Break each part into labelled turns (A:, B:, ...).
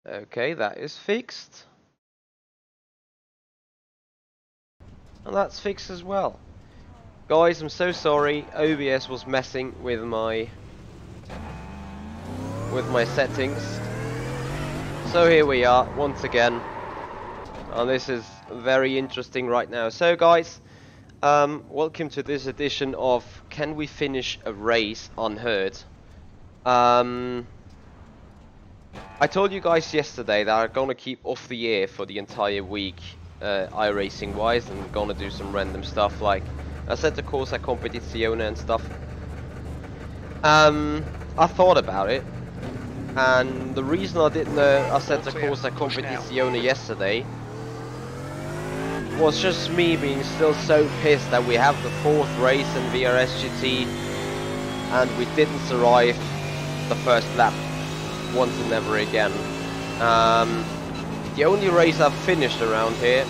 A: Okay, that is fixed. And that's fixed as well. Guys, I'm so sorry. OBS was messing with my settings. So here we are once again. And this is very interesting right now. So guys, welcome to this edition of Can We Finish a Race Unhurt? I told you guys yesterday that I'm gonna keep off the air for the entire week, iRacing wise, and gonna do some random stuff like I said the Corsa Competizione and stuff. I thought about it, and the reason I didn't I said the Corsa Competizione yesterday was just me being still so pissed that we have the 4th race in VRS GT and we didn't survive the first lap once and never again. The only race I've finished around here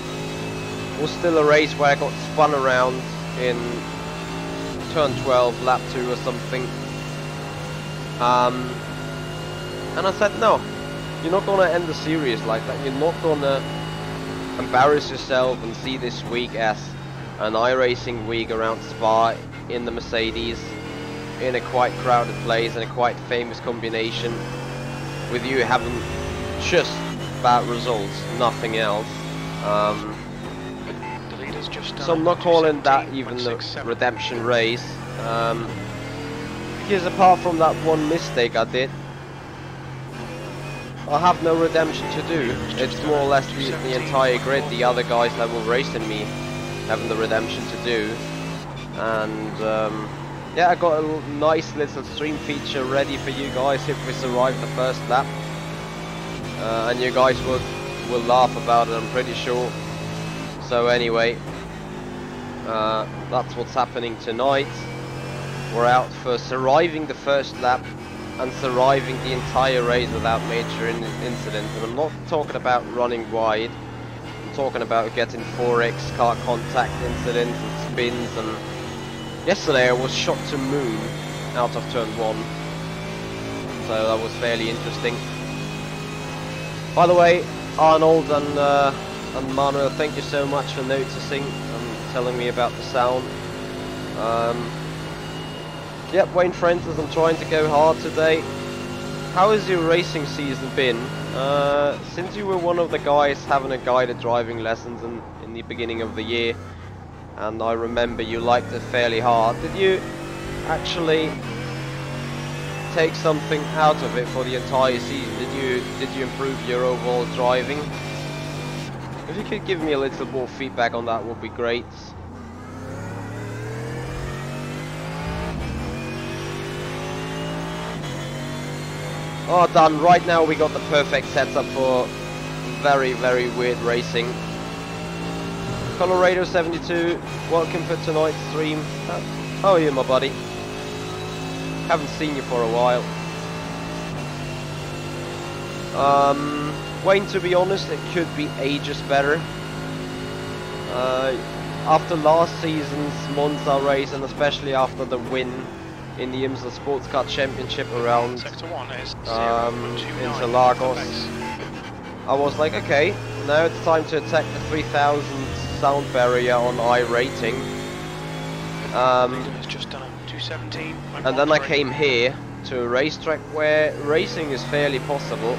A: was still a race where I got spun around in turn 12, lap 2 or something. And I said, no, you're not gonna end the series like that. You're not gonna embarrass yourself and see this week as an iRacing week around Spa in the Mercedes, in a quite crowded place and a quite famous combination, with you having just bad results, nothing else. So I'm not calling that even the redemption race, because apart from that one mistake I did, I have no redemption to do. It's more or less the entire grid, the other guys that were racing me, having the redemption to do. And yeah, I got a nice little stream feature ready for you guys if we survive the first lap. And you guys will laugh about it, I'm pretty sure. So anyway, that's what's happening tonight. We're out for surviving the first lap and surviving the entire race without major incidents. And I'm not talking about running wide, I'm talking about getting 4x car contact incidents and spins. And yesterday I was shot to moon out of turn 1, so that was fairly interesting. By the way, Arnold and Manuel, thank you so much for noticing and telling me about the sound. Yep, Wayne Francis, I'm trying to go hard today. How has your racing season been? Since you were one of the guys having a guided driving lessons in the beginning of the year, and I remember you liked it fairly hard, did you actually take something out of it for the entire season? Did you improve your overall driving? If you could give me a little more feedback on that, would be great. Oh, done. Right now we got the perfect setup for very, very weird racing. Colorado 72, welcome for tonight's stream. How are you, my buddy? Haven't seen you for a while. Wayne, to be honest, it could be ages better. After last season's Monza race, and especially after the win in the IMSA Sports Car Championship around Interlagos, I was like, okay, now it's time to attack the 3000 sound barrier on iRacing. And then I came here to a racetrack where racing is fairly possible,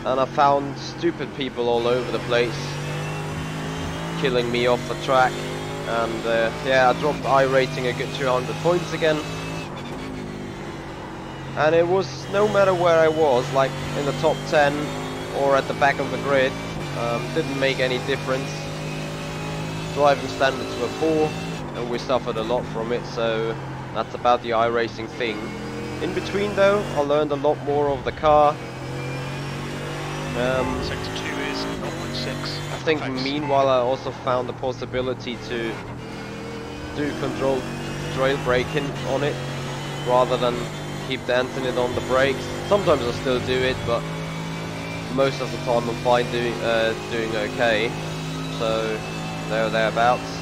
A: and I found stupid people all over the place killing me off the track. And yeah, I dropped iRacing a good 200 points again. And it was, no matter where I was, like in the top 10 or at the back of the grid, didn't make any difference. Driving standards were poor and we suffered a lot from it, so that's about the iRacing thing. In between though, I learned a lot more of the car.
B: Sector 2 is 0.6.
A: I think meanwhile I also found the possibility to do controlled trail braking on it rather than keep dancing it on the brakes. Sometimes I still do it, but most of the time I'm fine doing okay. So thereabouts.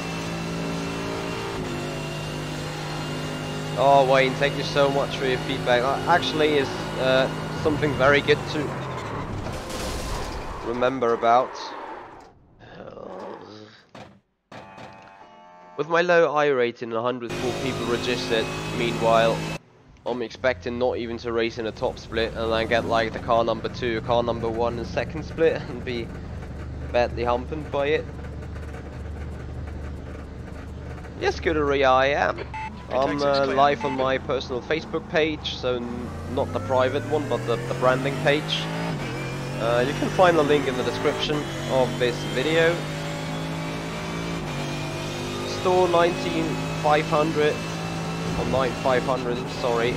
A: Oh Wayne, thank you so much for your feedback. Actually, is something very good to remember about. With my low I rating and 104 people registered, meanwhile, I'm expecting not even to race in a top split and I get like the car number 2, car number 1 in second split and be badly humping by it. Yes, Scuderia, I am. I'm live on my personal Facebook page, so not the private one, but the branding page. You can find the link in the description of this video. Store 19500 or 9500, sorry.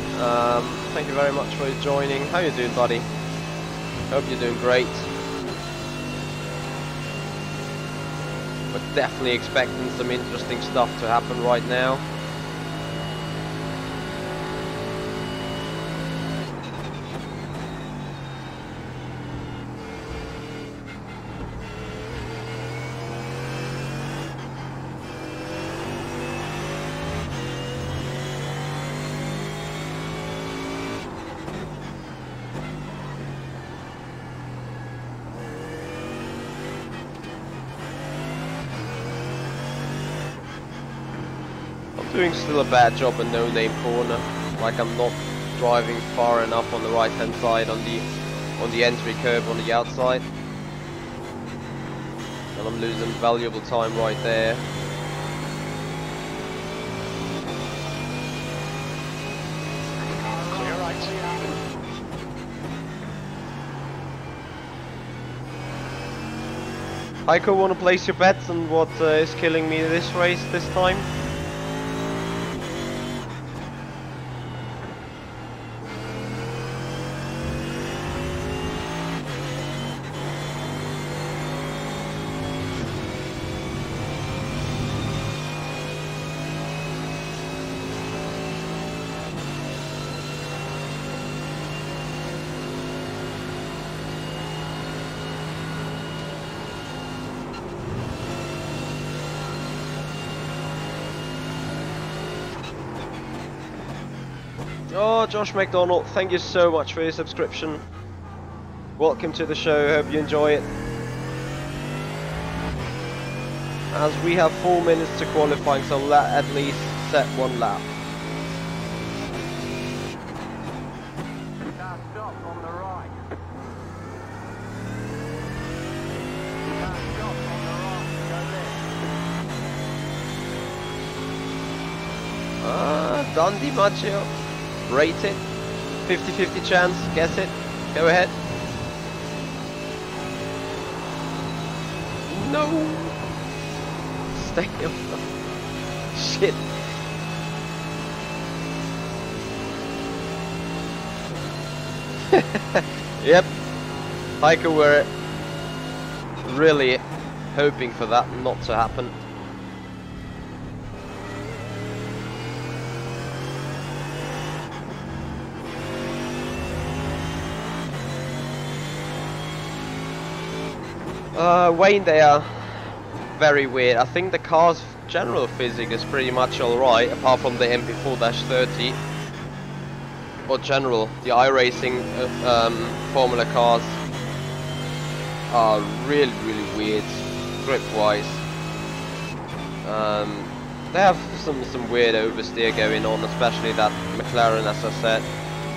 A: Thank you very much for joining. How you doing, buddy? Hope you're doing great. We're definitely expecting some interesting stuff to happen right now. Doing still a bad job in no-name corner, like I'm not driving far enough on the right hand side on the entry curve on the outside, and I'm losing valuable time right there.
B: Clear right.
A: Heiko, wanna place your bets on what is killing me this race this time? Oh, Josh McDonald, thank you so much for your subscription. Welcome to the show, hope you enjoy it. As we have 4 minutes to qualifying, so let at least set one lap.
C: Stop on the right. Stop on the right. Go left.
A: Dundee Maggio. Rate it. 50-50 chance. Guess it. Go ahead. No. Stay up. Shit. Yep. Heiko, we're really hoping for that not to happen. Wayne, they are very weird. I think the car's general physics is pretty much alright, apart from the MP4-30. But general, the iRacing Formula cars are really weird, grip-wise. They have some weird oversteer going on, especially that McLaren, as I said.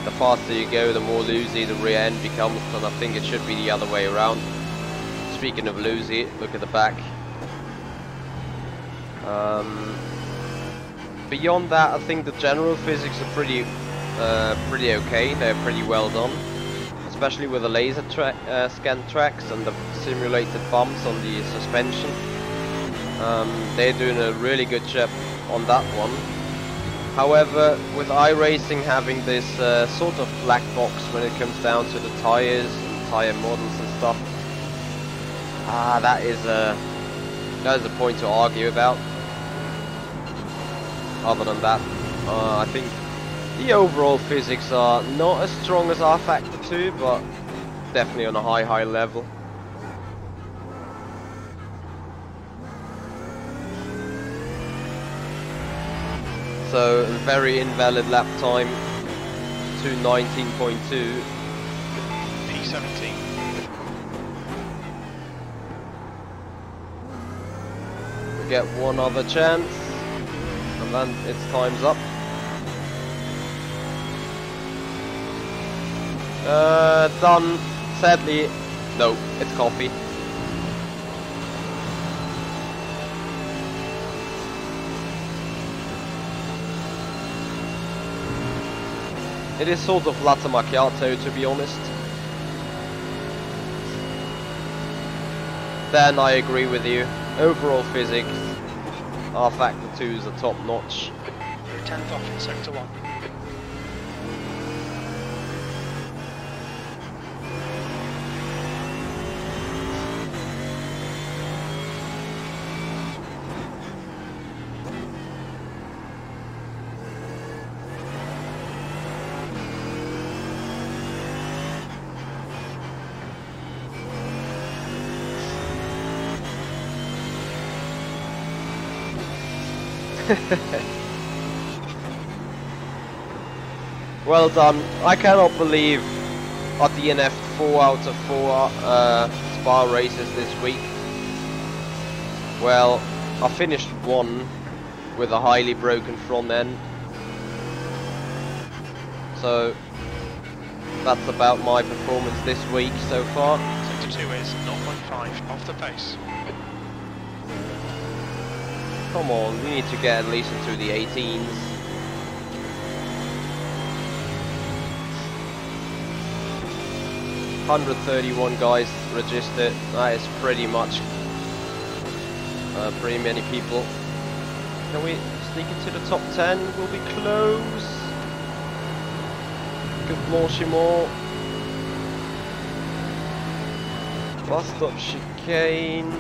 A: The faster you go, the more loosey the rear end becomes, and I think it should be the other way around. Speaking of loosey, look at the back. Beyond that, I think the general physics are pretty okay. They're pretty well done, especially with the laser scan tracks and the simulated bumps on the suspension. They're doing a really good job on that one. However, with iRacing having this sort of black box when it comes down to the tires and tire models and stuff, that is a point to argue about. Other than that, I think the overall physics are not as strong as R Factor 2, but definitely on a high level. So, a very invalid lap time, 2:19.2.
B: 17.
A: We get one other chance, and then it's time's up. Done. Sadly, no, it's coffee. It is sort of latte macchiato, to be honest. Then I agree with you. Overall physics, our factor 2s are top notch.
B: You're 10th off in sector 1.
A: Well done. I cannot believe I DNF'd 4 out of 4 Spa races this week. Well, I finished 1 with a highly broken front end. So that's about my performance this week so far.
B: Sector 2 is 0.5 off the pace.
A: Come on, we need to get at least into the 18s. $131 guys registered. That is pretty much pretty many people. Can we sneak into the top 10? We'll be close. Good Blanchimont. Bus stop chicane.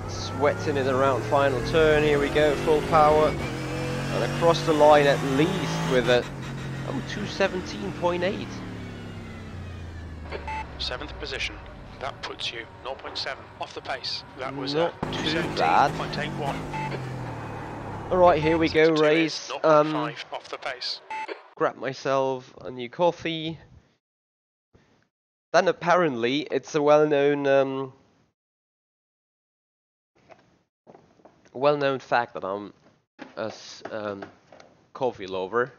A: Sweating it around final turn. Here we go, full power. And across the line at least with a 217.8.
B: 7th position. That puts you 0.7 off the pace. That was
A: Not
B: a
A: too bad.
B: 217.81.
A: Alright, here we go,
B: Sector 2 is
A: race.
B: 0.5 off the pace.
A: Grab myself a new coffee. Then apparently it's a well-known fact that I'm a coffee lover.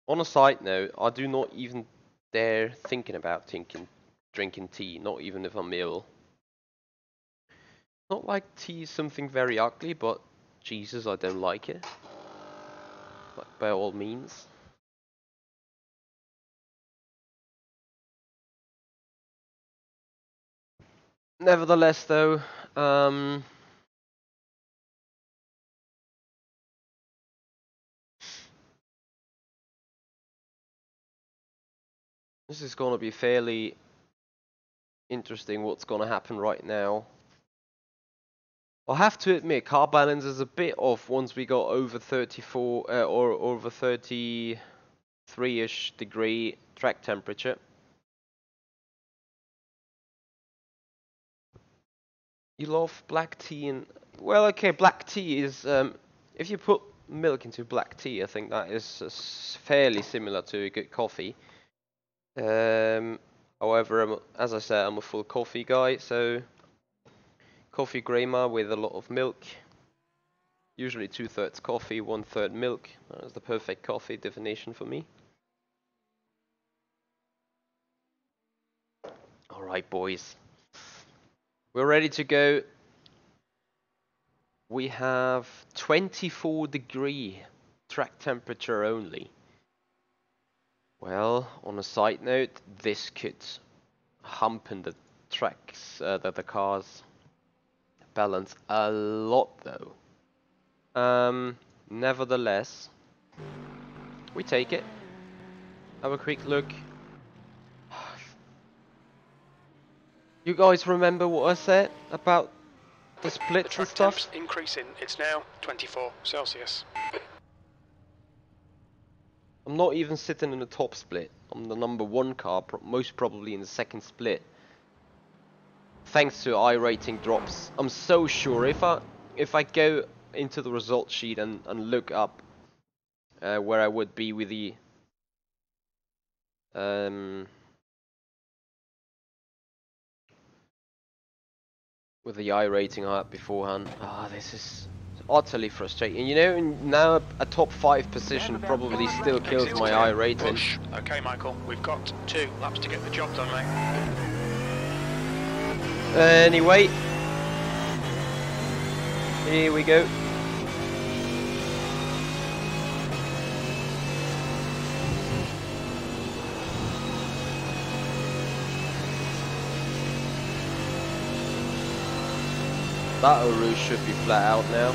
A: On a side note, I do not even dare thinking about drinking tea, not even if I'm ill. Not like tea is something very ugly, but Jesus, I don't like it. Like, by all means. Nevertheless, though, this is gonna be fairly interesting what's gonna happen right now. I have to admit, car balance is a bit off once we got over 34 or over 33-ish degree track temperature. You love black tea and well, okay, black tea is if you put milk into black tea, I think that is fairly similar to a good coffee. However, as I said, I'm a full coffee guy, so coffee Greyma with a lot of milk. Usually 2/3 coffee, 1/3 milk. That's the perfect coffee definition for me. Alright, boys. We're ready to go. We have 24 degree track temperature only. Well, on a side note, this could humpen the tracks, the cars balance a lot though. Nevertheless, we take it. Have a quick look. You guys remember what I said about the splits and stuff?
B: Temps increasing. It's now 24 Celsius.
A: I'm not even sitting in the top split. I'm the number 1 car, most probably in the second split. Thanks to iRacing drops. I'm so sure if I go into the results sheet and look up where I would be with the With the iRating I had beforehand. Ah, this is utterly frustrating. You know, now a top 5 position probably still kills my iRating.
B: Push. Okay, Michael, we've got 2 laps to get the job done, mate.
A: Anyway, here we go. That Uru should be flat out now.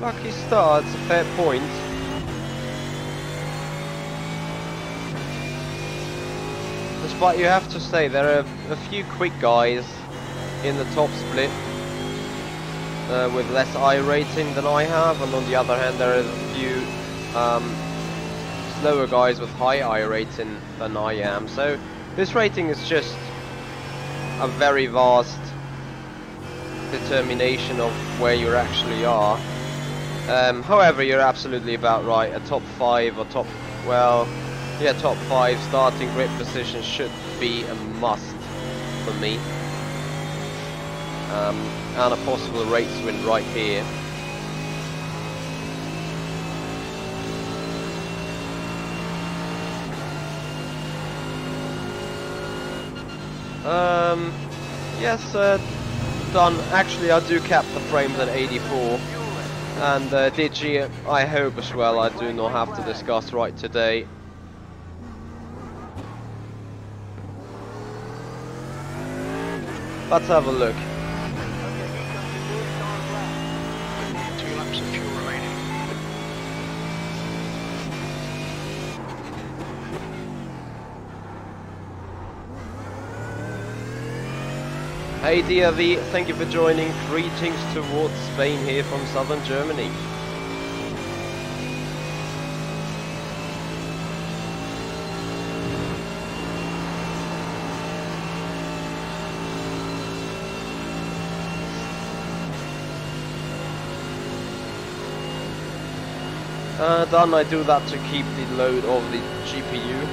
A: Lucky start, it's a fair point. Despite, you have to say, there are a few quick guys in the top split with less iRating than I have, and on the other hand there are a few slower guys with high iRating than I am. So this rating is just a very vast determination of where you actually are. However, you're absolutely about right. A top 5 or top 5 starting grid position should be a must for me. And a possible race win right here. Yes, done. Actually, I do cap the frames at 84. And Digi, I hope as well, I do not have to discuss right today. Let's have a look.
B: 2 laps of fuel remaining.
A: Hey DRV, thank you for joining. Greetings towards Spain here from southern Germany. Done, I do that to keep the load of the GPU.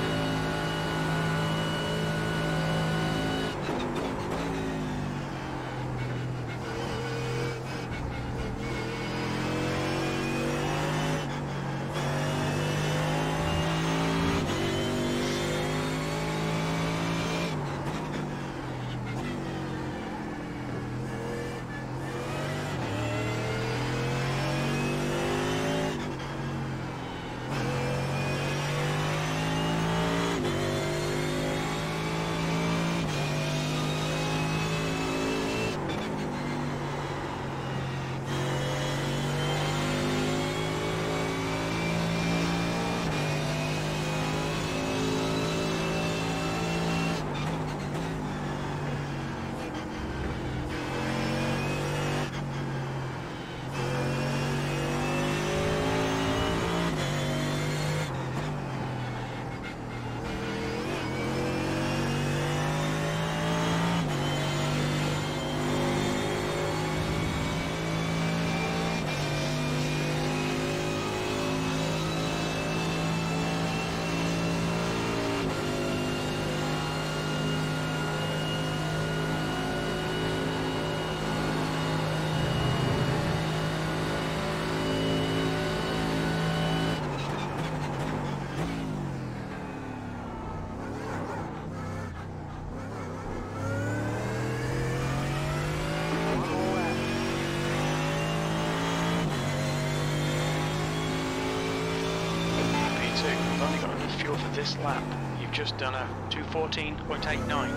B: You've only got enough fuel for this lap. You've just done a 2:14.89.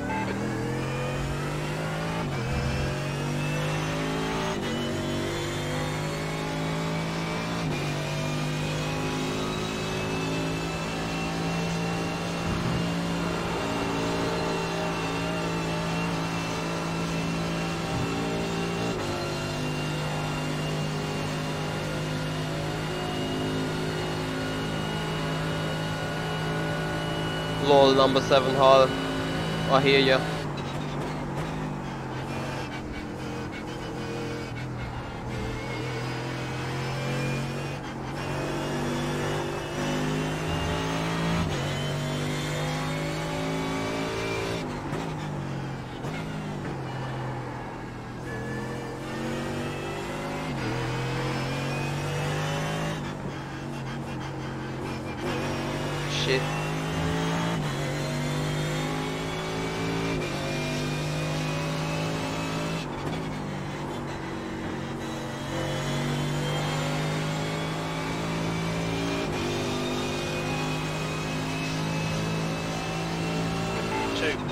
A: Lol, number 7 hull. I hear ya. Shit.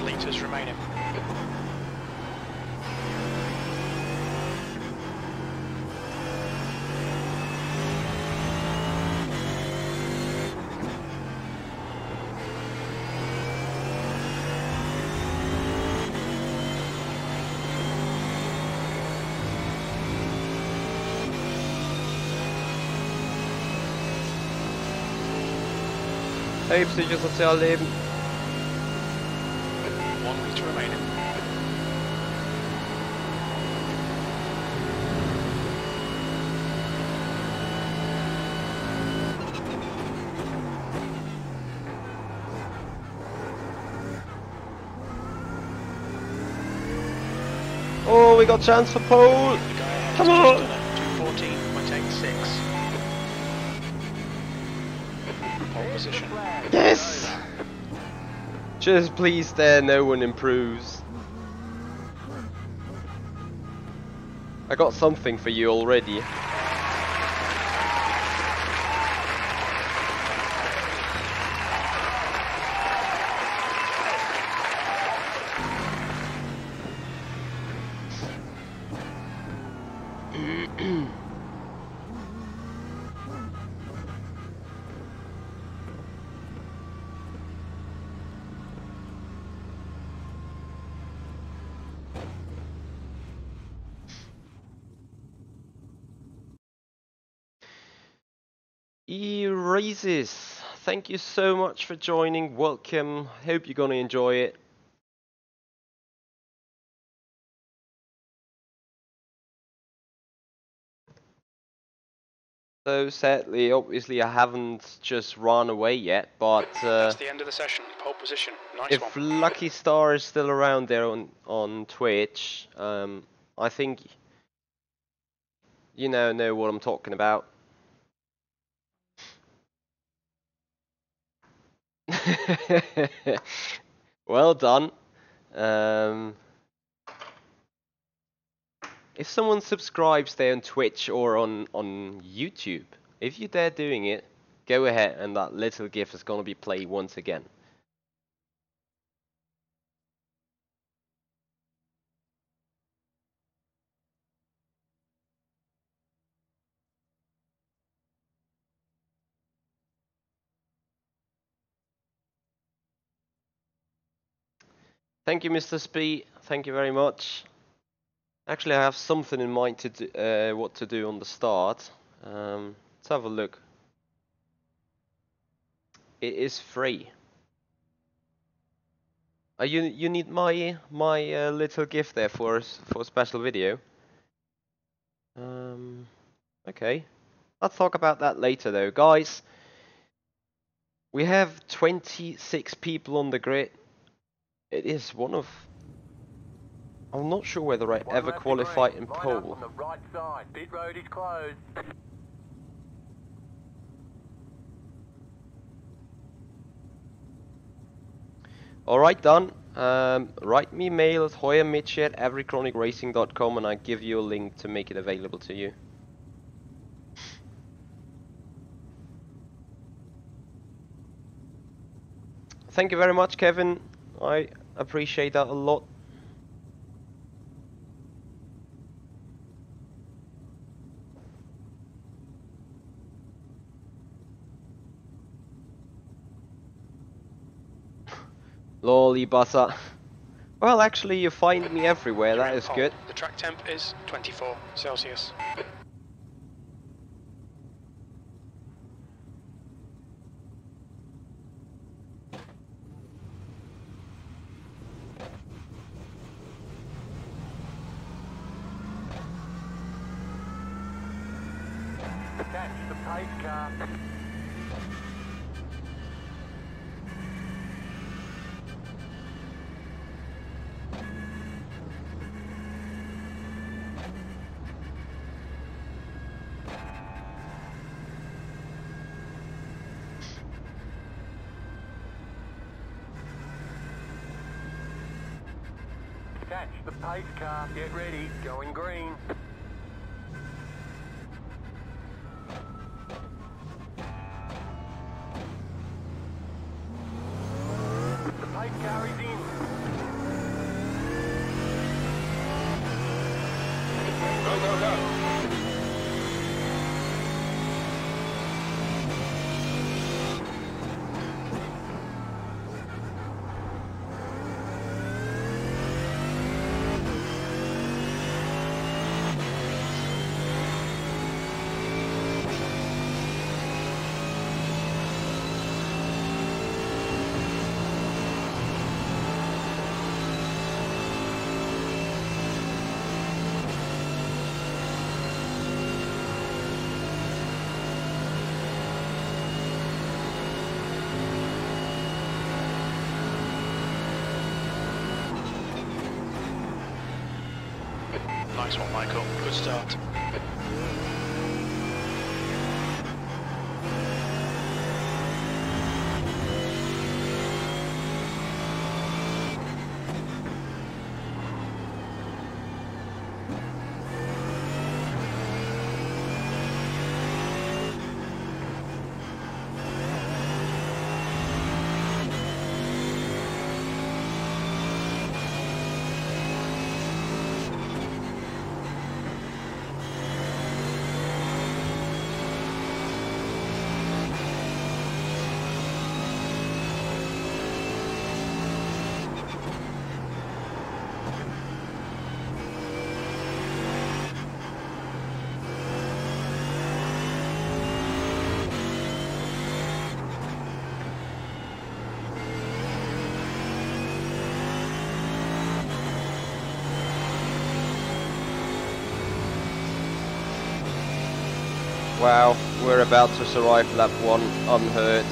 B: Litres remaining.
A: Hey, Psychosozialleben.
B: 1 litre remaining.
A: Oh, we got chance for pole.
B: The guy ahead
A: Come
B: has
A: on.
B: just done it. 2:14.86. Pole position.
A: Yes! Just please there, no one improves. I got something for you already. iRacing, thank you so much for joining. Welcome. Hope you're gonna enjoy it. So sadly, obviously, I haven't just run away yet, but
B: That's the end of the session. Pole position. Nice
A: if
B: one.
A: Lucky Star is still around there on Twitch, I think you know what I'm talking about. Well done. If someone subscribes there on Twitch or on YouTube, if you dare doing it, go ahead, and that little GIF is gonna be played once again. Thank you, Mr. Spee. Thank you very much. Actually, I have something in mind to do, what to do on the start. Let's have a look. It is free. You need my little gift there for a special video. Okay. Let's talk about that later, though, guys. We have 26 people on the grid. It is one of. I'm not sure whether I ever qualified in pole.
C: On the right side. Pit road is closed.
A: Alright, done. Write me mail at hoyermitch@everychronicracing.com and I give you a link to make it available to you. Thank you very much, Kevin. I appreciate that a lot. Lolly butter. Well, actually, you find me everywhere.
B: You're
A: That
B: in
A: is
B: pole.
A: good.
B: The track temp is 24 Celsius.
C: Catch the pace car. Catch the pace car. Get ready. Going green. The pace car is in.
B: Go, go, go. Nice one, Michael. Good start.
A: Wow, we're about to survive lap 1 unhurt.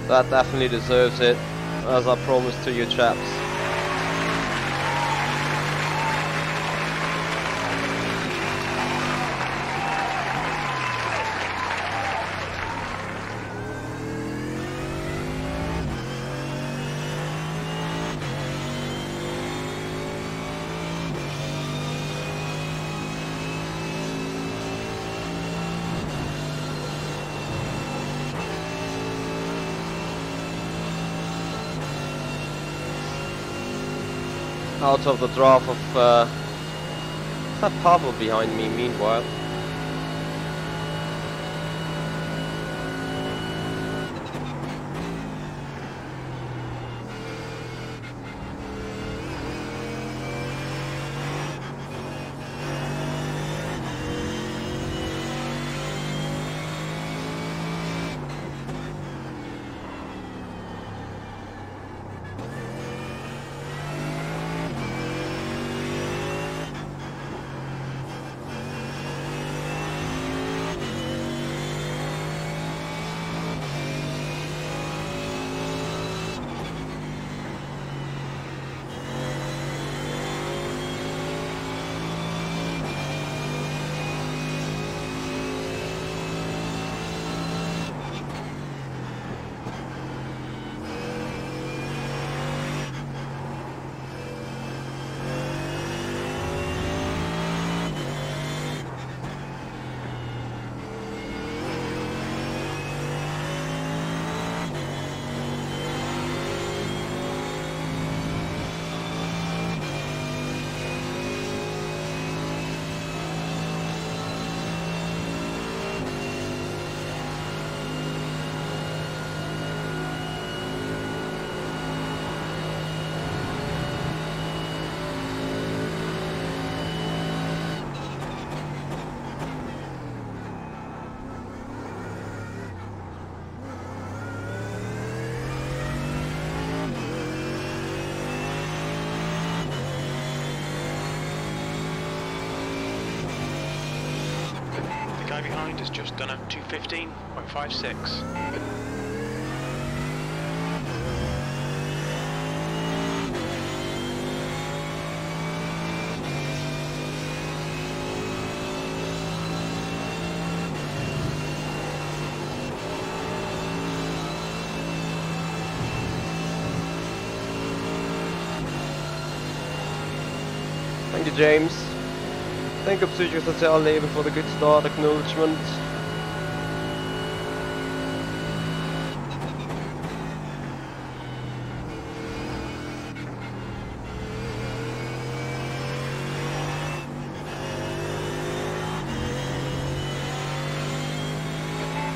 A: That definitely deserves it, as I promised to you chaps. Out of the draft of that Pavel behind me meanwhile.
B: behind has just done a 2:15.56.
A: Thank you, James. Tänk upp psykiskt att säga lever for the good start acknowledgement.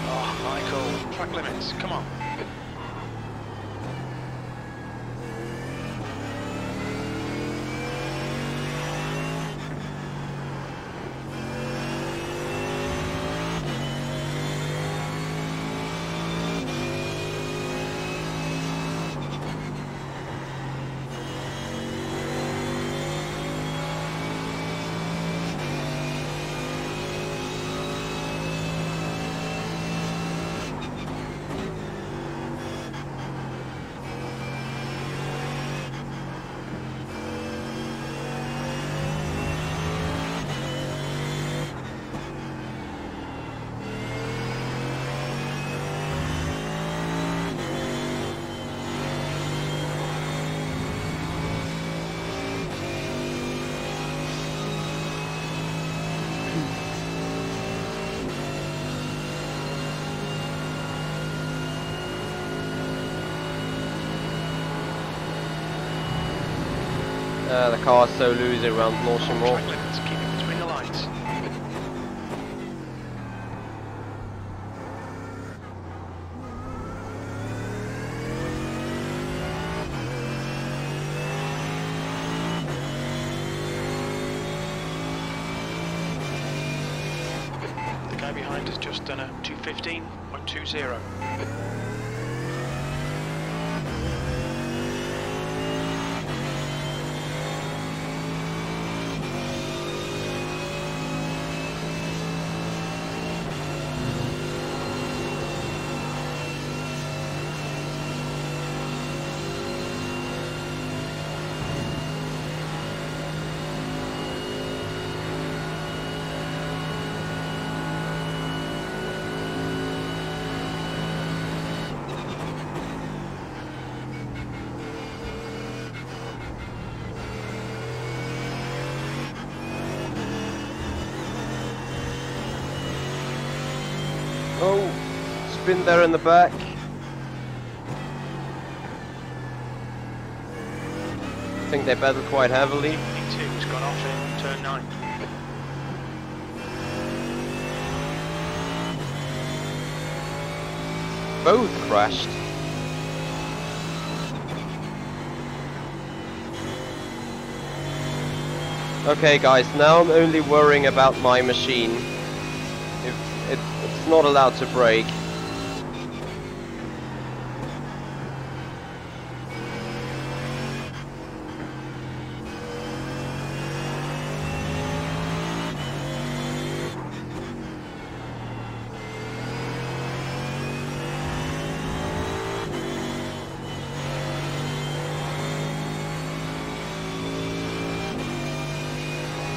B: Oh, Michael, track limits, come on.
A: The car's so loose around launching more.
B: Track limits, keep it between the lines. The guy behind has just done a 2:15.20.
A: Oh, spin there in the back. I think they battled quite heavily.
B: E2's gone off in turn 9.
A: Both crashed. Okay guys, now I'm only worrying about my machine. If it's not allowed to brake.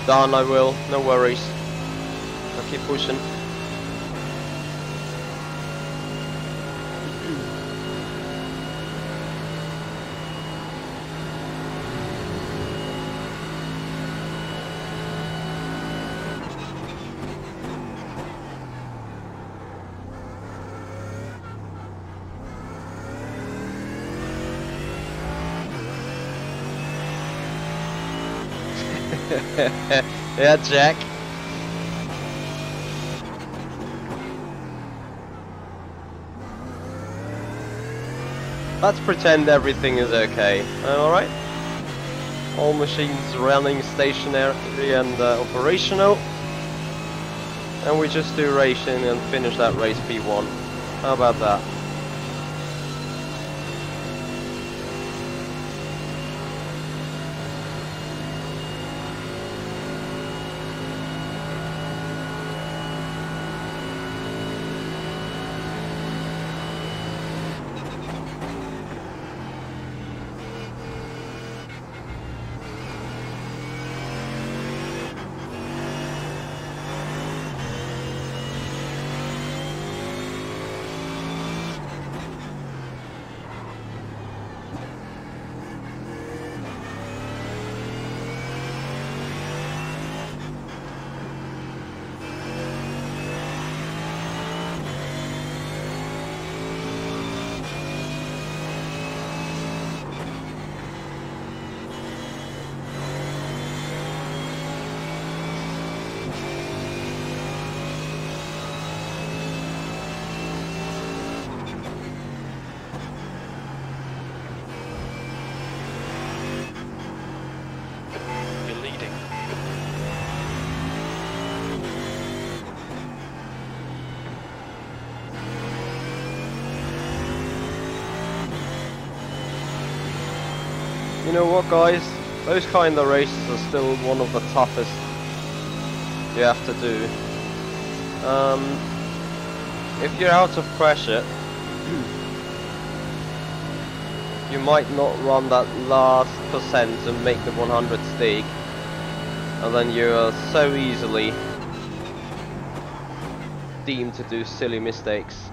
A: Done, I will, no worries. I'll keep pushing. Yeah, Jack. Let's pretend everything is okay. Alright? All machines running stationary and operational. And we just do racing and finish that race P1. How about that? you know what, guys? Those kind of races are still one of the toughest you have to do. If you're out of pressure, you might not run that last percent and make the 100 stake, and then you are so easily deemed to do silly mistakes.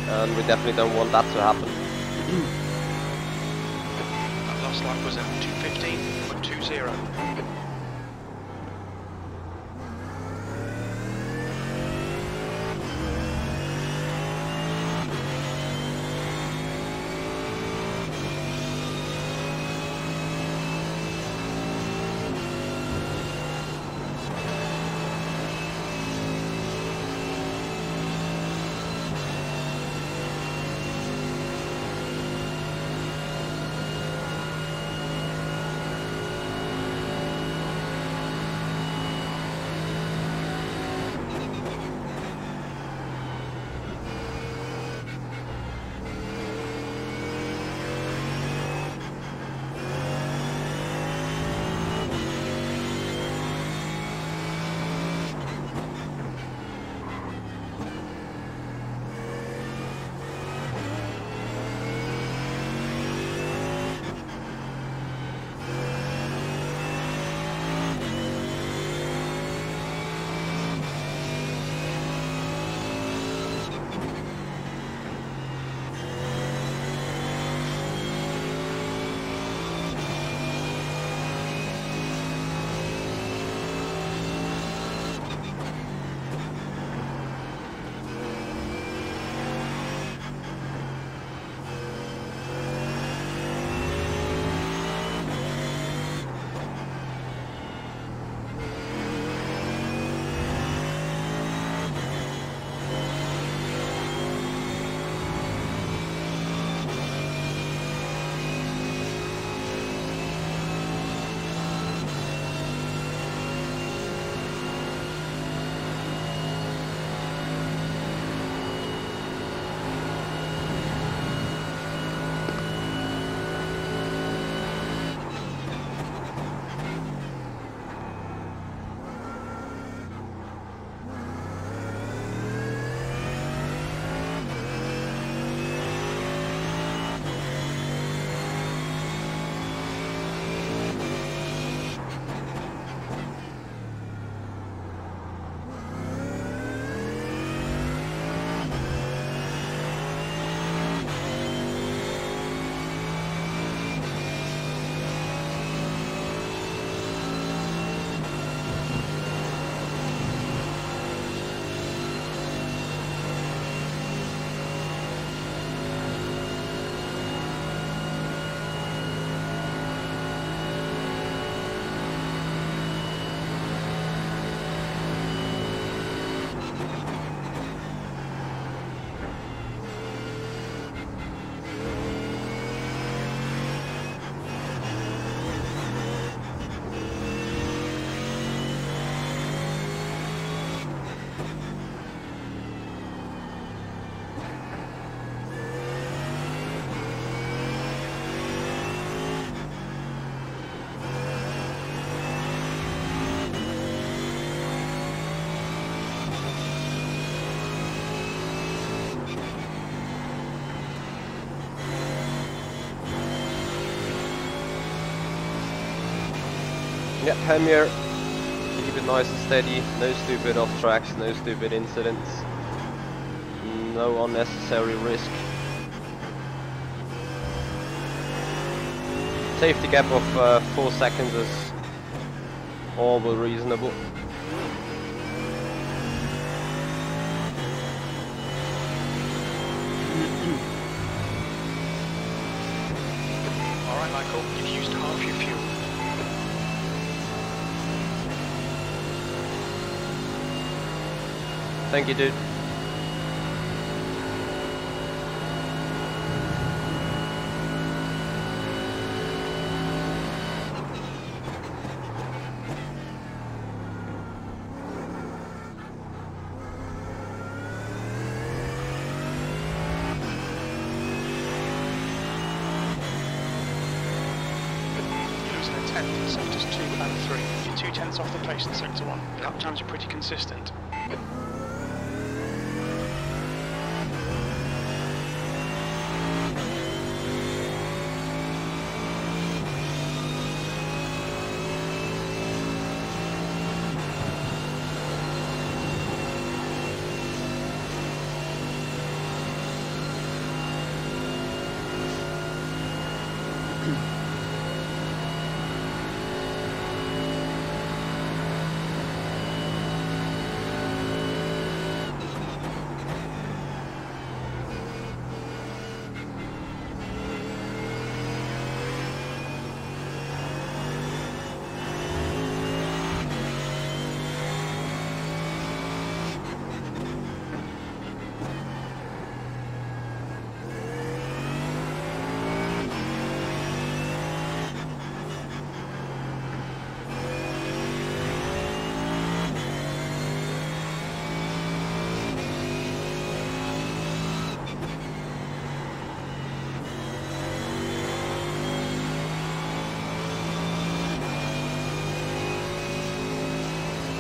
A: And we definitely don't want that to happen.
B: That last lap was at 2:15.20.
A: Yeah, Premier, keep it nice and steady, no stupid off tracks, no stupid incidents, no unnecessary risk. Safety gap of 4 seconds is all but reasonable.
B: Alright Michael, you've used half your fuel.
A: Thank you, dude.
B: length in sectors 2 and 3. You're 2 tenths off the pace in sector 1. Lap times are pretty consistent.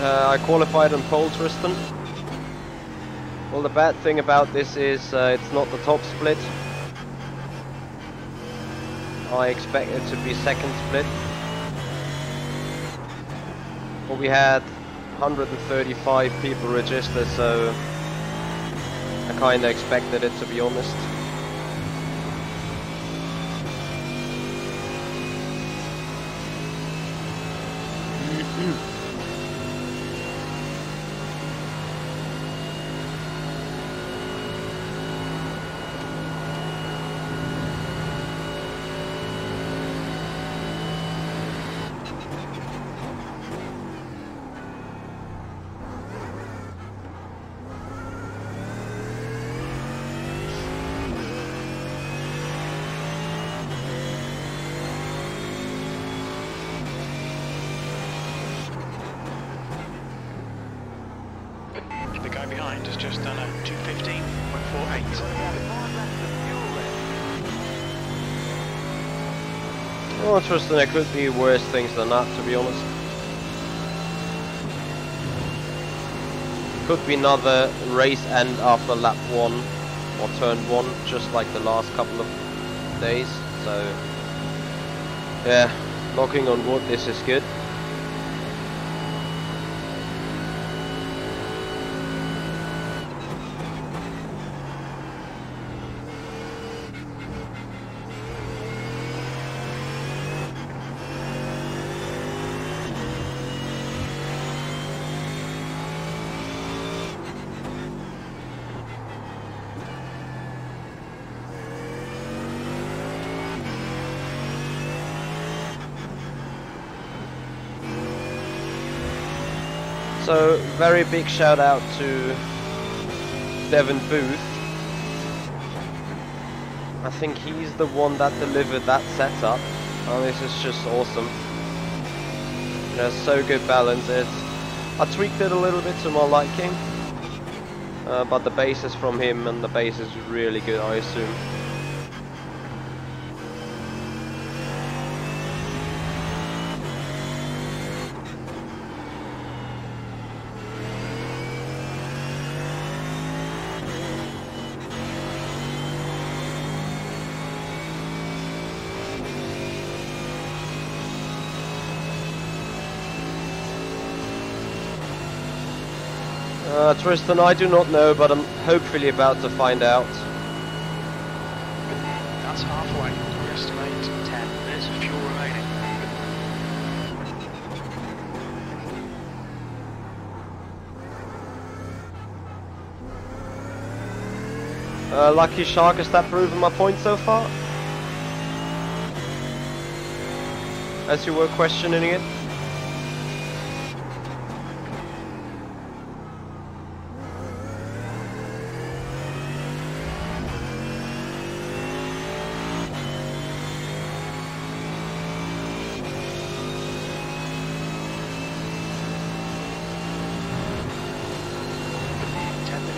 A: I qualified on pole, Tristan. Well, the bad thing about this is it's not the top split. I expect it to be second split. But we had 135 people register, so I kinda expected it, to be honest.
B: The guy behind has just done a 2:15.48.
A: Well, Tristan, there could be worse things than that, to be honest. Could be another race end after lap 1 or turn 1, just like the last couple of days. So, yeah, knocking on wood, this is good. So, very big shout out to Devin Booth. I think he's the one that delivered that setup. Oh, this is just awesome. You know, so good balance. I tweaked it a little bit to my liking, but the bass is from him, and the bass is really good, I assume. Tristan, I do not know, but I'm hopefully about to find out.
B: That's halfway. We estimate 10 minutes of fuel remaining.
A: Lucky Shark, has that proven my point so far? As you were questioning it?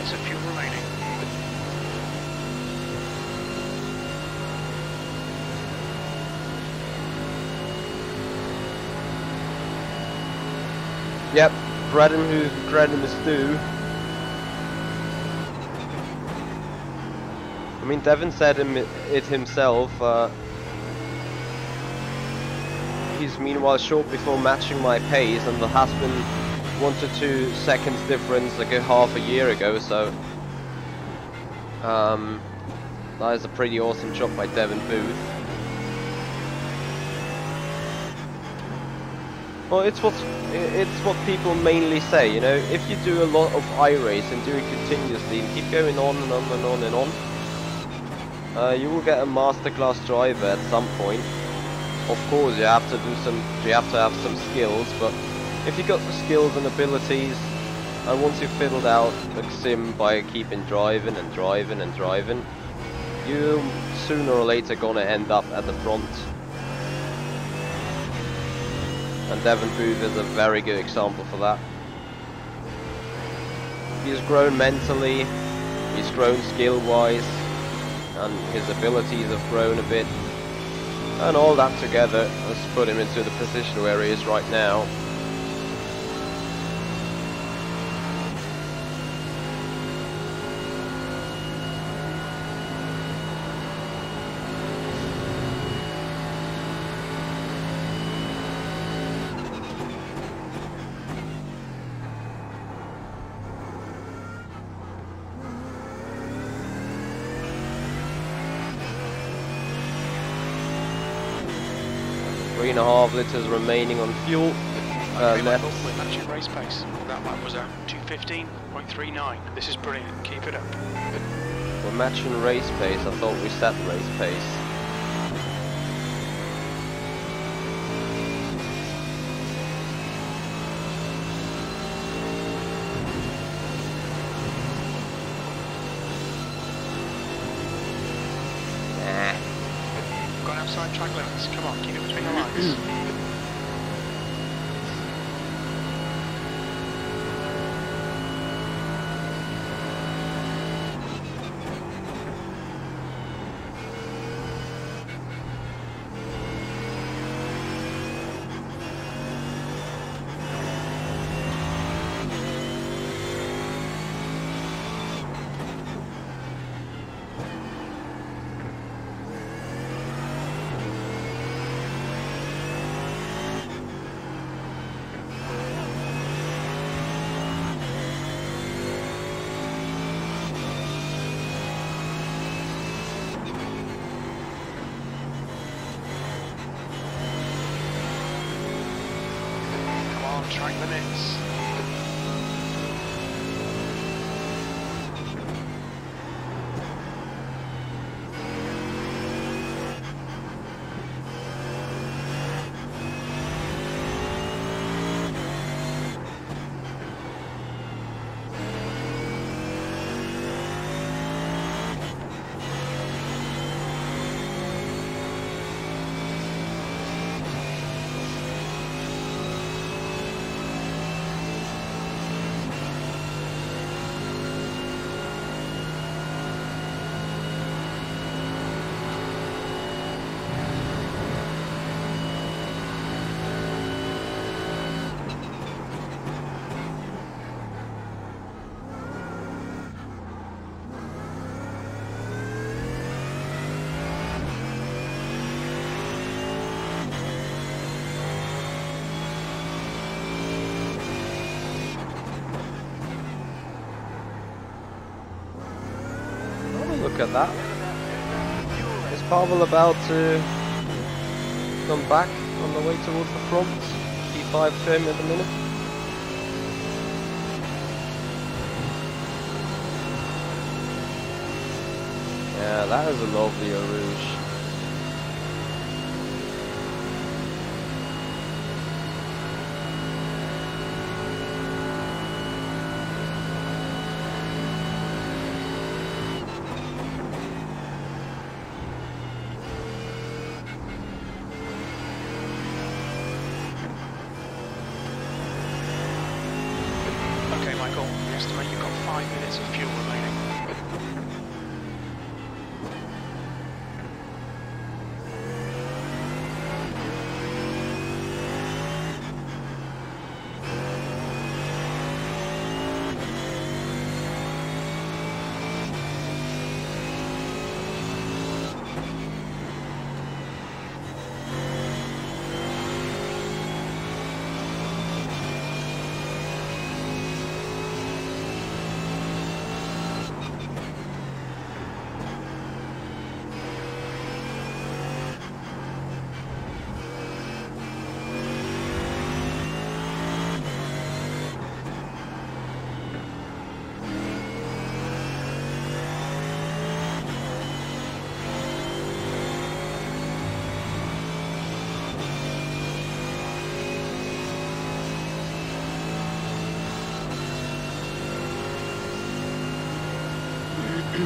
B: Of fuel remaining.
A: Yep, bread him is due. I mean, Devon said it himself. He's meanwhile short before matching my pace, and there has been 1 to 2 seconds difference like half a year ago. So that is a pretty awesome job by Devon Booth. Well, it's what people mainly say, you know, if you do a lot of iRacing, do it continuously and keep going on and on and on and on, you will get a masterclass driver at some point. Of course, you have to have some skills, but if you got the skills and abilities, and once you've fiddled out the sim by keeping driving and driving and driving, you sooner or later gonna end up at the front. And Devon Booth is a very good example for that. He's grown mentally, he's grown skill-wise, and his abilities have grown a bit. And all that together has put him into the position where he is right now. Three and a half litres remaining on fuel.
B: Okay,
A: Left.
B: Michael, we're matching race pace. That lap was at 2:15.39. This is brilliant. Keep it up.
A: We're matching race pace. I thought we set race pace.
B: Gone outside track limits. Come on, keep it between the lines. Track limits.
A: Look at that. Is Pavel about to come back on the way towards the front? P5 to him at the minute. Yeah, that is a lovely Rouge.
B: Michael, we estimate you've got 5 minutes of fuel remaining. We're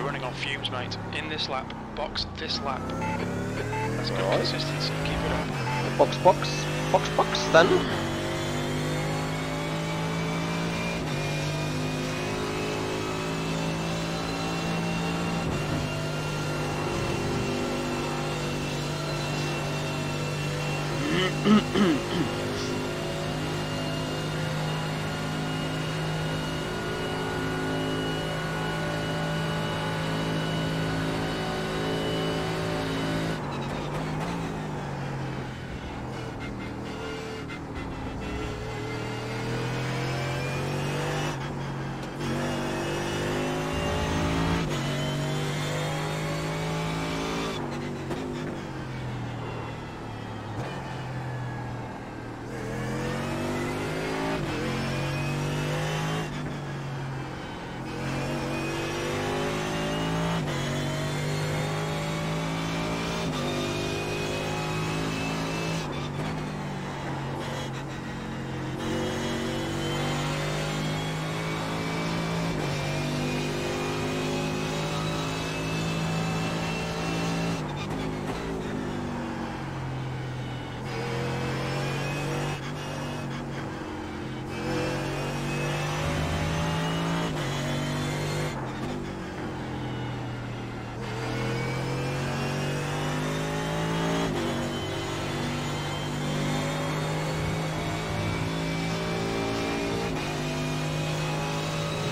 B: running on fumes, mate. In this lap, box this lap. That's good
A: Alright.
B: consistency, keep it up.
A: Box, then.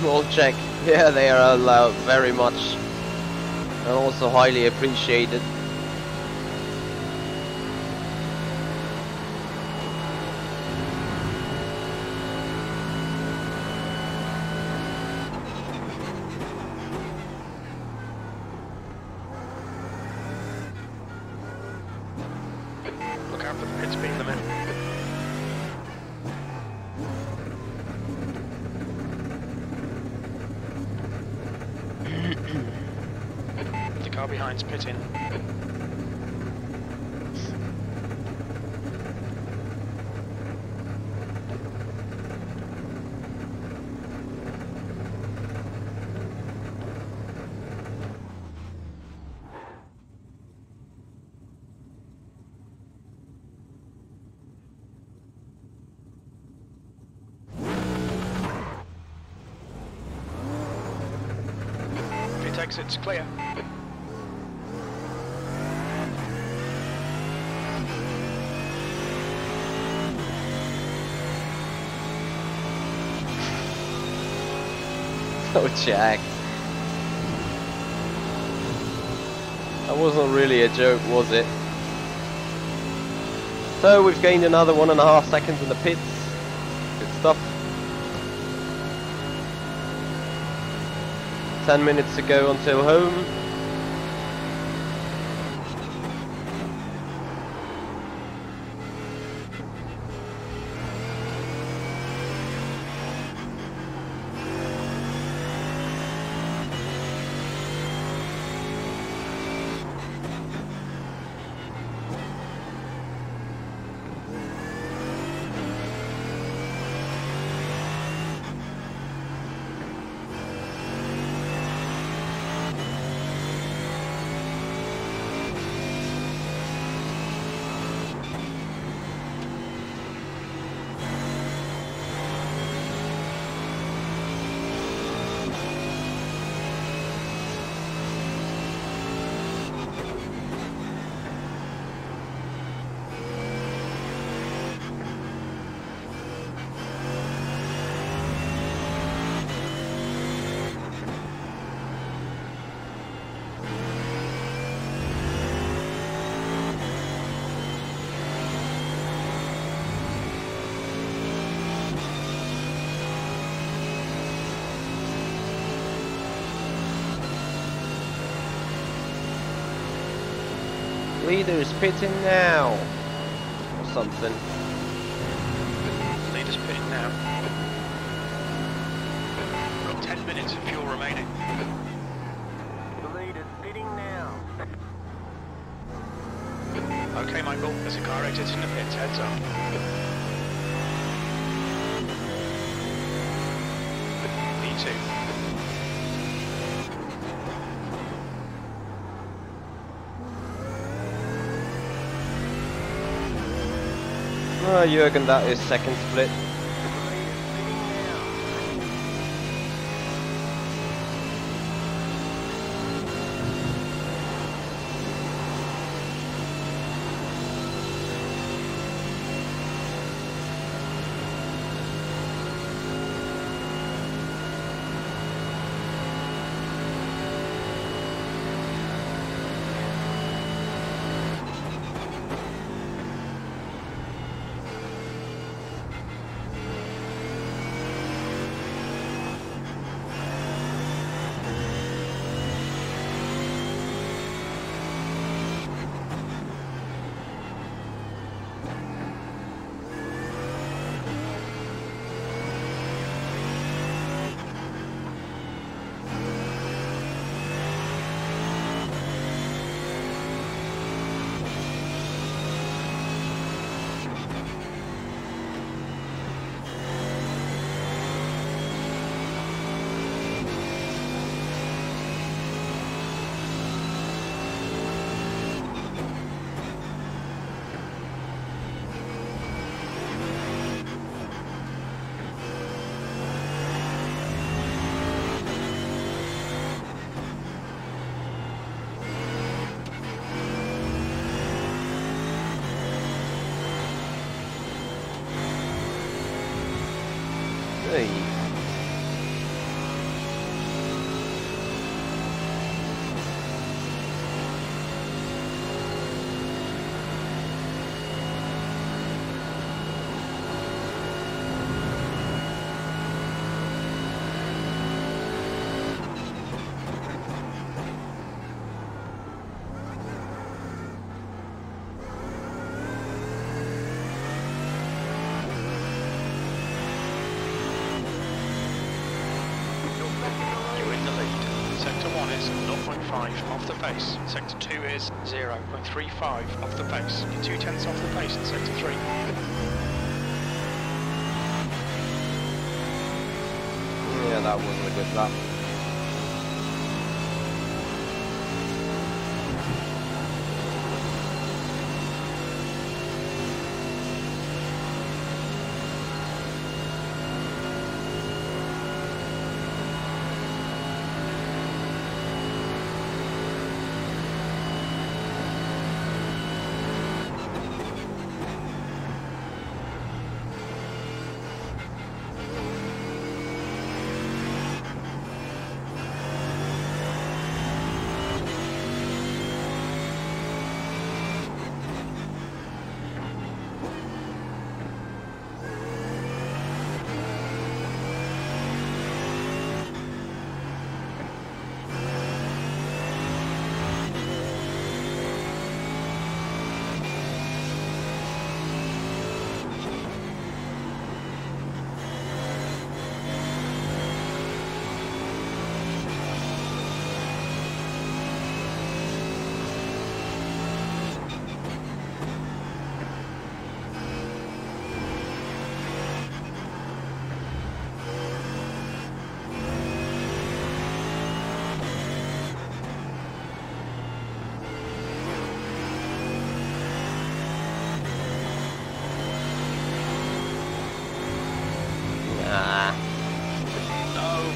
A: All check. Yeah, they are allowed very much, and also highly appreciated.
B: Look out for the pit speed limit. The car behind's pitting. Pit exit's clear.
A: Oh, Jack. That wasn't really a joke, was it? So we've gained another 1.5 seconds in the pits. Good stuff. 10 minutes to go until home. Leaders pitting now, or something.
B: Leaders pitting now. Got 10 minutes of fuel remaining.
C: The lead is pitting now.
B: Okay, Michael, there's a car exiting the pits, heads up. P2.
A: Oh, Jürgen, that is second split. Hey.
B: Sector 1 is 0.5 off the pace. Sector 2 is 0.35 off the pace. You're 2/10 off the pace in Sector 3.
A: Yeah, that wasn't a good lap.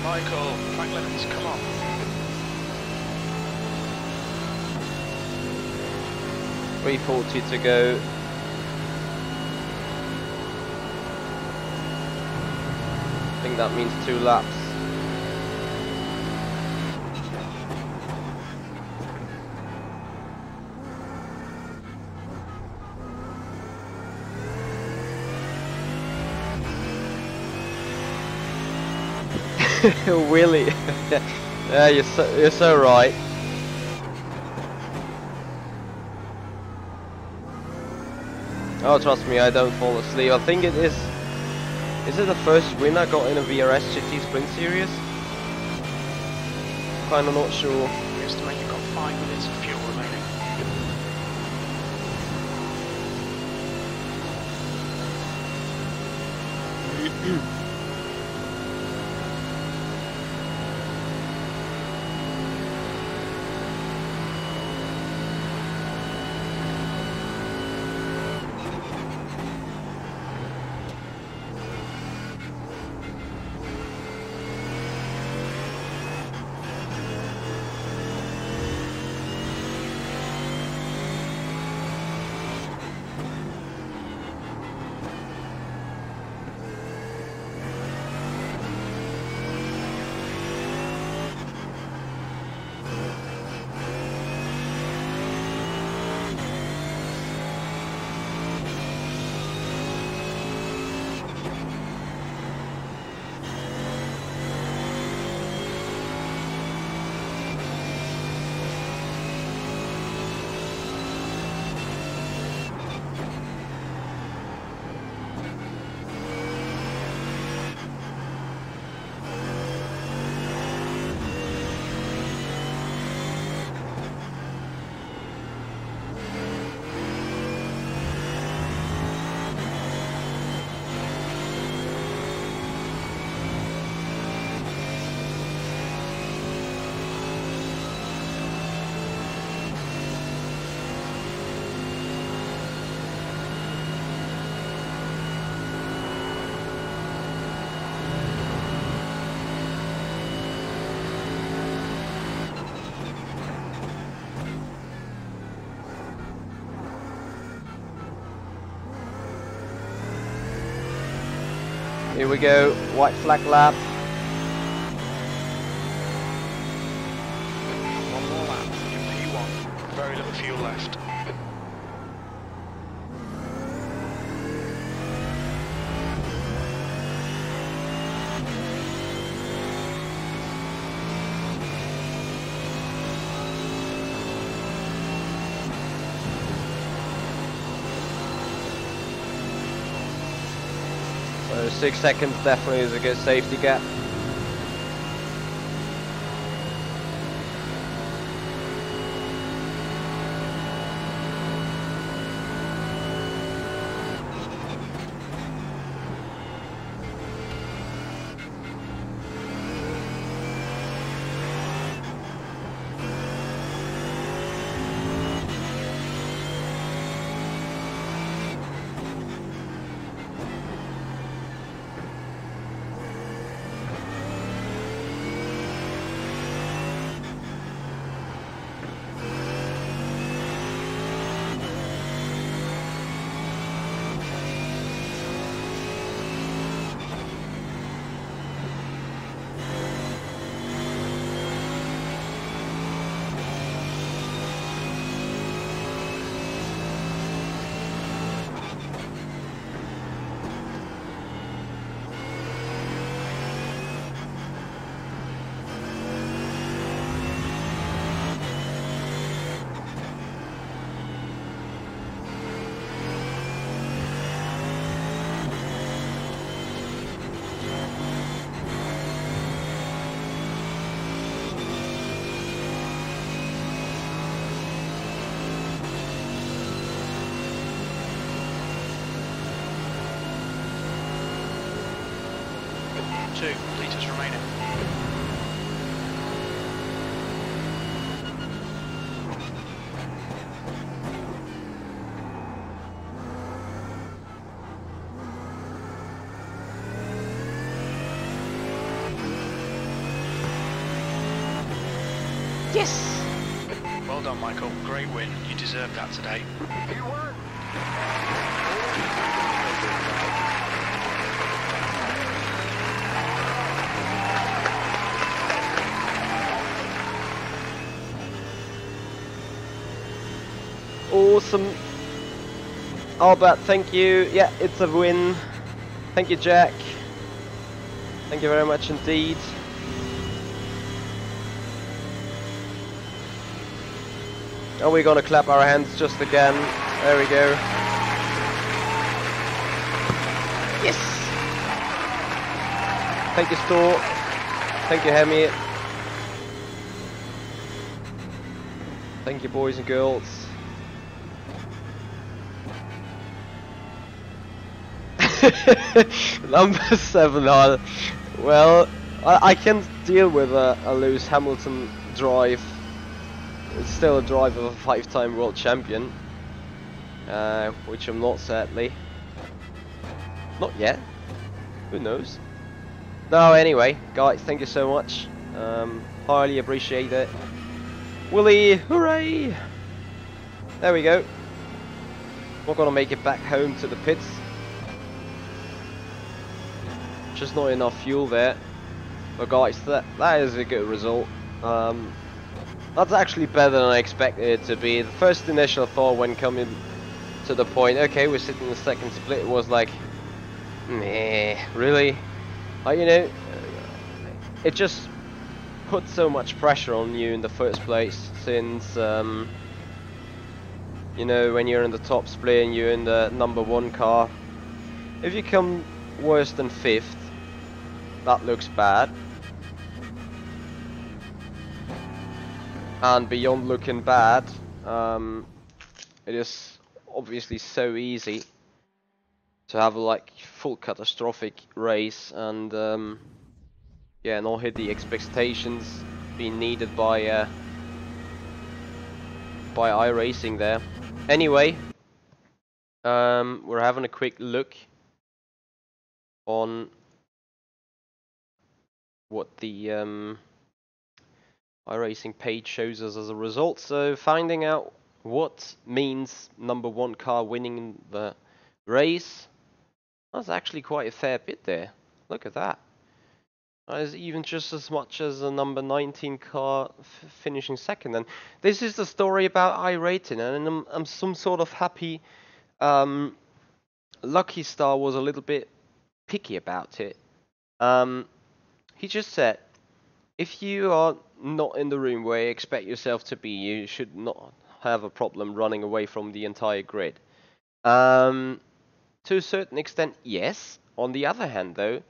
B: Michael, track limits, come on.
A: .340 to go. I think that means 2 laps. Willie. Yeah, you're so right. Oh, trust me, I don't fall asleep. I think it is. Is it the first win I got in a VRS GT Sprint Series? Kinda not sure.
B: We estimate you've got 5 minutes of fuel remaining.
A: Here we go, white flag lap.
B: One more lap in P1. Very little fuel left.
A: So 6 seconds definitely is a good safety gap.
B: Two litres remaining.
A: Yes!
B: Well done, Michael. Great win. You deserved that today.
C: You won.
A: Awesome. Albert, thank you. Yeah, it's a win. Thank you, Jack. Thank you very much indeed. And we're gonna clap our hands just again. There we go. Yes! Thank you, Store. Thank you, Hemi. Thank you, boys and girls. Number 7, Hull. Well, I can deal with a Lewis Hamilton drive. It's still a drive of a 5-time world champion. Which I'm not, sadly. Not yet. Who knows? No, anyway, guys, thank you so much. Highly appreciate it. Willie, hooray! There we go. We're gonna make it back home to the pits. Just not enough fuel there. But guys, that is a good result. That's actually better than I expected it to be. The first initial thought when coming to the point, okay, we're sitting in the second split, was like, meh, really? You know, it just put so much pressure on you in the first place, since you know, when you're in the top split and you're in the number 1 car, if you come worse than 5th, that looks bad. And beyond looking bad, it is obviously so easy to have a like full catastrophic race and yeah, not hit the expectations being needed by iRacing there. Anyway, we're having a quick look on what the iRacing page shows us as a result. So finding out what means number 1 car winning the race. That's actually quite a fair bit there. Look at that. There's even just as much as a number 19 car finishing second. And this is the story about iRacing, and I'm some sort of happy. Lucky Star was a little bit picky about it. He just said, if you are not in the room where you expect yourself to be, you should not have a problem running away from the entire grid. To a certain extent, yes. On the other hand, though,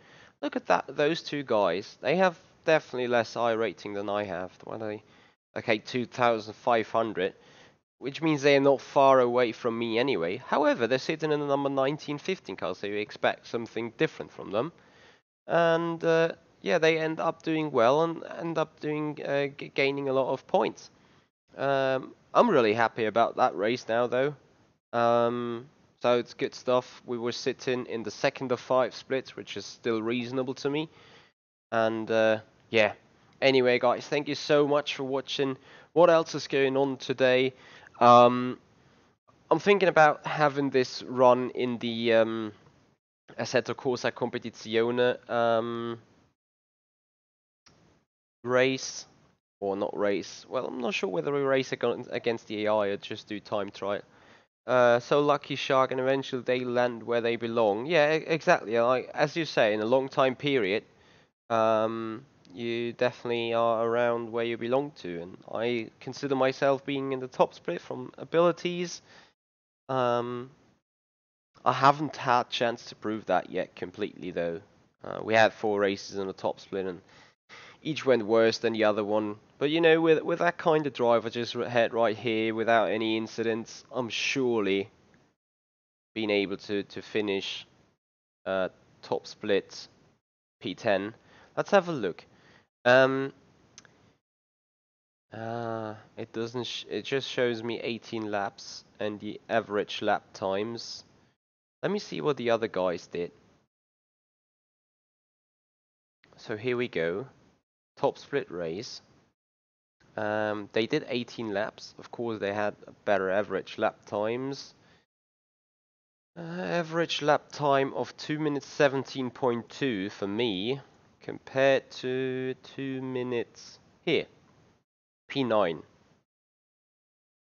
A: look at that. Those two guys, they have definitely less iRating than I have. Okay, 2,500, which means they are not far away from me anyway. However, they're sitting in the number 19-15 car, so you expect something different from them. And yeah, they end up doing well and end up doing gaining a lot of points. I'm really happy about that race now, though. So it's good stuff. We were sitting in the second of 5 splits, which is still reasonable to me. And yeah. Anyway, guys, thank you so much for watching. What else is going on today? I'm thinking about having this run in the Assetto Corsa Competizione race. Or not race. Well, I'm not sure whether we race against the AI or just do time trial. So Lucky Shark, and eventually they land where they belong. Yeah, exactly. Like, as you say, in a long time period, you definitely are around where you belong to, and I consider myself being in the top split from abilities. I haven't had a chance to prove that yet completely, though. We had 4 races in the top split, and each went worse than the other one. But you know, with that kind of drive I just had right here without any incidents, I'm surely being able to finish top split P10. Let's have a look. It doesn't. It just shows me 18 laps and the average lap times. Let me see what the other guys did. So here we go. Top split race. They did 18 laps. Of course, they had better average lap times. Average lap time of 2 minutes 17.2 for me, compared to 2 minutes here, P9.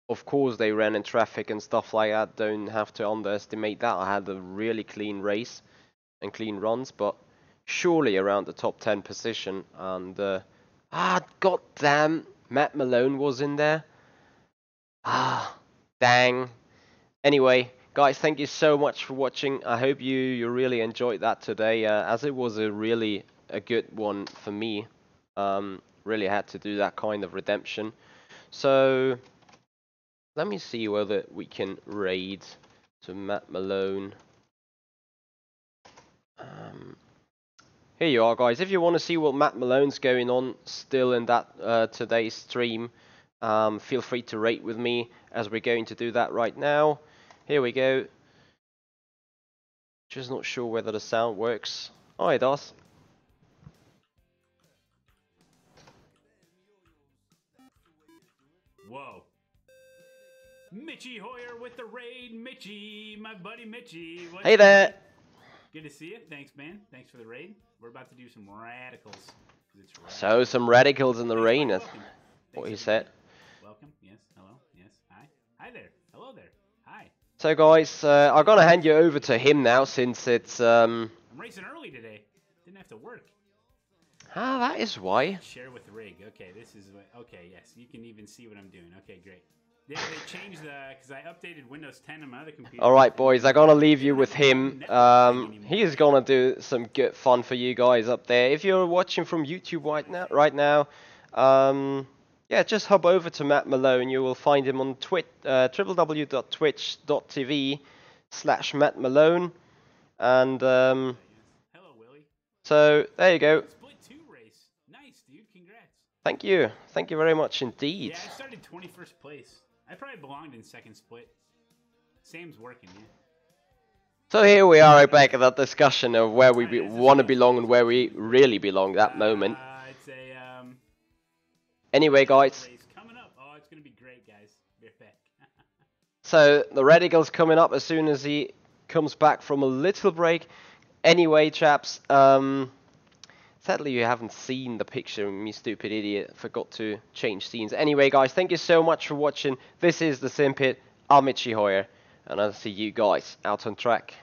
A: Of course, they ran in traffic and stuff like that. Don't have to underestimate that. I had a really clean race and clean runs, but surely around the top 10 position. And goddamn, Matt Malone was in there. Dang. Anyway, Guys, thank you so much for watching. I hope you really enjoyed that today, as it was a good one for me. Really had to do that kind of redemption. So let me see whether we can raid to Matt Malone. Here you are, guys. If you want to see what Matt Malone's going on still in that today's stream, feel free to rate with me, as we're going to do that right now. Here we go. Just not sure whether the sound works. Oh, it does.
D: Whoa. Mitchie Hoyer with the raid. Mitchie, my buddy Mitchie. What's
A: Hey there.
D: up? Good to see you. Thanks, man. Thanks for the raid. We're about to do some radicals. It's
A: So, some radicals in the rain, is what he said.
D: Welcome. Yes. Hello. Yes. Hi. Hi there. Hello there. Hi.
A: So, guys, I'm gonna hand you over to him now, since it's
D: I'm racing early today. Didn't have to work.
A: Ah, that is why.
D: Share with the rig. Okay, this is what. Okay, yes, you can even see what I'm doing. Okay, great. They changed because I updated Windows 10 on my other computer.
A: Alright, boys, I'm gonna leave you with him. He is gonna do some good fun for you guys up there. If you're watching from YouTube right now, yeah, just hop over to Matt Malone. You will find him on www.twitch.tv/Matt Malone. And
D: Hello, Willie.
A: so there you go.
D: Split 2 race. Nice, dude. Congrats.
A: Thank you. Thank you very much indeed.
D: Yeah, I started 21st place. I probably belonged in second split. Sam's working, yeah.
A: So here we are back at that discussion of where we want to belong and where we really belong at that moment.
D: It's a
A: Anyway, guys.
D: race coming up. Oh, it's gonna be great, guys. Be right back.
A: So the radical's coming up as soon as he comes back from a little break. Anyway, chaps, sadly you haven't seen the picture. Me stupid idiot forgot to change scenes. Anyway, guys, thank you so much for watching. This is the Simpit. I'm Mitchie Hoyer, and I'll see you guys out on track.